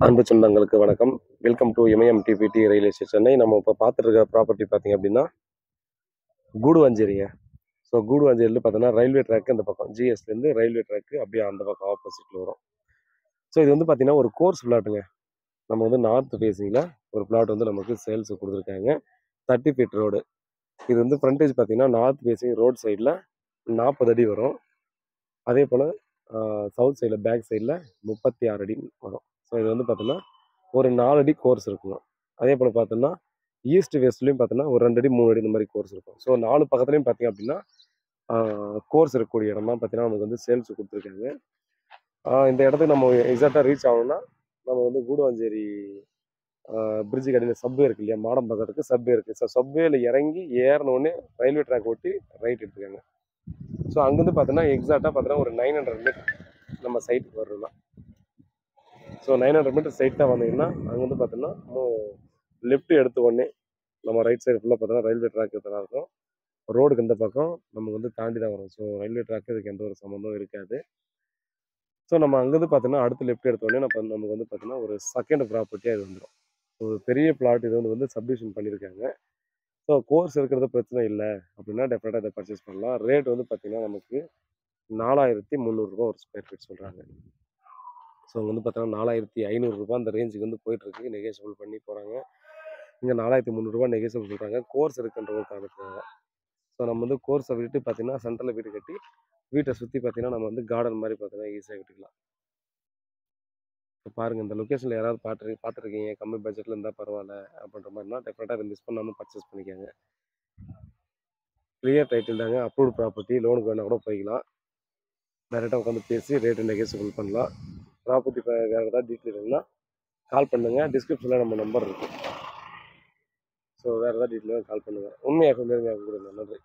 அன்பு சொந்தங்களுக்கு வணக்கம். வெல்கம் டு எம்ஐஎம்டிபிடி ரயில்வே ஸ்டேஷன். நம்ம இப்போ பார்த்துட்டு இருக்கிற ப்ராப்பர்ட்டி பார்த்தீங்க அப்படின்னா கூடுவாஞ்சேரிங்க. ஸோ கூடுவாஞ்சேரியில் பார்த்தோன்னா ரயில்வே ட்ராக் இந்த பக்கம் ஜிஎஸ்லேருந்து ரயில்வே ட்ராக்கு அப்படியே அந்த பக்கம் ஆப்போசிட்டில் வரும். ஸோ இது வந்து பார்த்தீங்கன்னா ஒரு கோர்ஸ் பிளாட்டுங்க. நம்ம வந்து நார்த் ஃபேஸிங்கில் ஒரு பிளாட் வந்து நமக்கு சேல்ஸுக்கு கொடுத்துருக்காங்க. 30 ஃபீட் ரோடு. இது வந்து ஃப்ரண்டேஜ் பார்த்தீங்கன்னா நார்த் ஃபேஸிங் ரோட் சைடில் 40 அடி வரும். அதே போல் சவுத் சைடில் பேக் சைடில் 36 அடி வரும். ஸோ இது வந்து பார்த்தோன்னா ஒரு 4 அடி கோர்ஸ் இருக்குங்க. அதே போல் பார்த்தோன்னா ஈஸ்ட் வெஸ்ட்லேயும் பார்த்தோன்னா ஒரு 2 அடி 3 அடி இந்த மாதிரி கோர்ஸ் இருக்கும். ஸோ 4 பக்கத்துலையும் பார்த்தீங்க அப்படின்னா கோர்ஸ் இருக்கக்கூடிய இடமா பார்த்தீங்கன்னா நமக்கு வந்து சேல்ஸ் கொடுத்துருக்காங்க. இந்த இடத்துக்கு நம்ம எக்ஸாக்டாக ரீச் ஆகணும்னா நம்ம வந்து கூடுவாஞ்சேரி பிரிட்ஜுக்கு அடியில் சப்வே இருக்குது இல்லையா, மாடம் பக்கத்துக்கு சப்வே இருக்குது. ஸோ சப்வேல இறங்கி ஏறினோடனே ரயில்வே ட்ராக் ஓட்டி ரைட் எடுத்துக்காங்க. ஸோ அங்கேருந்து பார்த்தோன்னா எக்ஸாக்டாக பார்த்தோன்னா ஒரு 900 மீட்டர் நம்ம சைட்டுக்கு வரணும்னா. ஸோ 900 மீட்டர் சைட்டாக வந்தீங்கன்னா அங்கே வந்து பார்த்தோன்னா லெஃப்ட் எடுத்த உடனே நம்ம ரைட் சைடு ஃபுல்லாக பார்த்தோன்னா ரயில்வே ட்ராக் தான் இருக்கும். ரோடுக்கு இந்த பக்கம் நம்ம வந்து தாண்டி தான் வரும். ஸோ ரயில்வே ட்ராக்கு இதுக்கு எந்த ஒரு சம்மந்தம் இருக்காது. ஸோ நம்ம அங்கேருந்து பார்த்தோன்னா அடுத்து லெஃப்ட் எடுத்த உடனே நமக்கு வந்து பார்த்தோன்னா ஒரு செகண்ட் ப்ராப்பர்ட்டியாக இது வந்துடும். ஒரு பெரிய பிளாட் இது வந்து சப்டிவிஷன் பண்ணியிருக்காங்க. ஸோ கோர்ஸ் இருக்கிறது பிரச்சனை இல்லை அப்படின்னா டெஃபினட்டாக இதை பர்ச்சேஸ் பண்ணலாம். ரேட் வந்து பார்த்தீங்கன்னா நமக்கு 4300 ரூபா ஒரு ஸ்கொயர் ஃபீட் சொல்கிறாங்க. ஸோ அங்கே வந்து பார்த்தோன்னா 4500 ரூபா அந்த ரேஞ்சுக்கு வந்து போயிட்டுருக்கு. நெகோஷியபிள் பண்ணி போகிறாங்க. இங்கே 4300 ரூபா நெகோஷியபிள் சொல்கிறாங்க. கோர்ஸ் இருக்குன்ற ஒரு காரணத்துக்காக. ஸோ நம்ம வந்து கோர்ஸை விட்டு பார்த்தீங்கன்னா சென்டரில் வீடு கட்டி வீட்டை சுற்றி பார்த்தீங்கன்னா நம்ம வந்து கார்டன் மாதிரி பார்த்தீங்கன்னா ஈஸியாக கட்டிக்கலாம். இப்போ பாருங்கள், இந்த லொக்கேஷனில் யாராவது பார்த்துருக்கீங்க, கம்மி பட்ஜெட்டில் இருந்தால் பரவாயில்ல அப்படின்ற மாதிரினா டெஃபினட்டாக இதை மிஸ் பண்ணாமல் பர்ச்சேஸ் பண்ணிக்கோங்க. கிளியர் டைட்டில் தாங்க, அப்ரூவ்ட் ப்ராப்பர்ட்டி. லோனுக்கு வேணால் கூட போய்க்கலாம். டேரெக்டாக உட்காந்து பேசி ரேட்டு நெகோஷியபிள் பண்ணலாம். ப்ராப்பர்ட்டி வேறு ஏதாவது டீட்டெயில் இருந்தால் கால் பண்ணுங்கள். டிஸ்கிரிப்ஷனில் நம்ம நம்பர் இருக்குது. ஸோ வேறு ஏதாவது டீட்டெயிலாக கால் பண்ணுங்கள். உண்மையாக சொல்லுங்க. உங்களுக்கு நன்றி.